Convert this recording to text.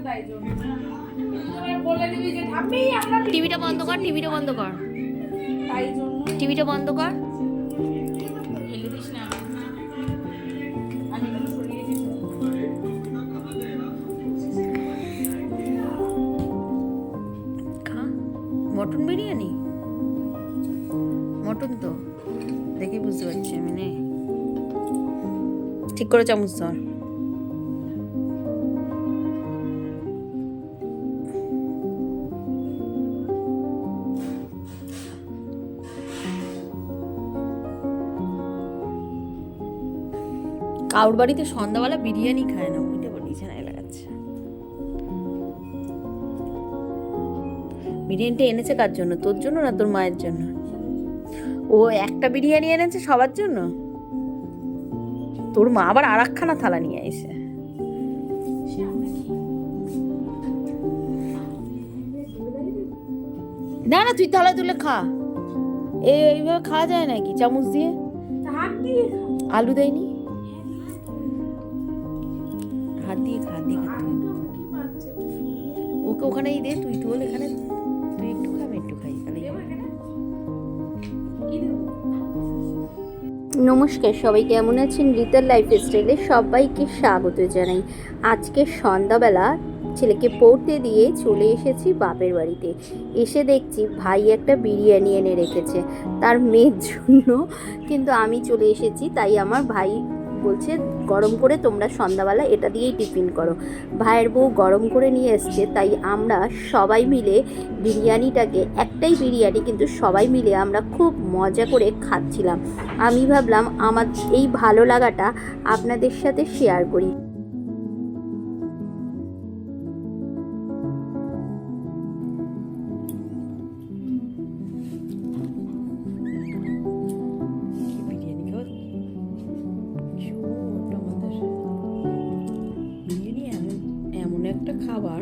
তাই জন্য তোরা বলে দিবি যে ঠাম্মি আমরা টিভিটা বন্ধ কর, টিভিটা বন্ধ কর, তাই জন্য টিভিটা বন্ধ কর। ফেলে দিস না আমি এগুলো সরিয়ে দিই খা মটন বিরিয়ানি, মটন তো দেখে বুঝতে পারছি আমি। নে ঠিক করে চামচ ধর। কাউর বাড়িতে সন্ধ্যাবেলা বিরিয়ানি খায় না, বুঝতে পারি না লাগাচ্ছে। বিরিয়ানিটা এনেছে কার জন্য? তোর জন্য না তোর মায়ের জন্য? ও একটা বিরিয়ানি এনেছে সবার জন্য, তোর মা আবার আর একখানা থালা নিয়ে আইছে। না না তুই থালা তুলে খা, এইভাবে খাওয়া যায় নাকি চামচ দিয়ে? হাত দিয়ে আলু দেয়নি, হাত দিয়ে খা, হাত দিয়ে খা। ওকে ওখানেই দে, তুই তোল এখানে, তুই একটু খা আমি একটু খাই তাহলে। নমস্কার, সবাই কেমন আছেন? রিতার লাইফস্টাইলে সবাইকে স্বাগত জানাই। আজকে সন্ধ্যাবেলা ছেলেকে পড়তে দিয়ে চলে এসেছি বাপের বাড়িতে। এসে দেখছি ভাই একটা বিরিয়ানি এনে রেখেছে তার মেয়ের জন্য, কিন্তু আমি চলে এসেছি তাই আমার ভাই বলছে গরম করে তোমরা সন্ধ্যাবেলা এটা দিয়েই টিফিন করো। ভাইয়ের বউ গরম করে নিয়ে এসছে, তাই আমরা সবাই মিলে বিরিয়ানিটাকে, একটাই বিরিয়ানি কিন্তু সবাই মিলে আমরা খুব মজা করে খাচ্ছিলাম। আমি ভাবলাম আমার এই ভালো লাগাটা আপনাদের সাথে শেয়ার করি। বিরিয়ানি খাওয়া বিরিয়ানি এমন এমন একটা খাবার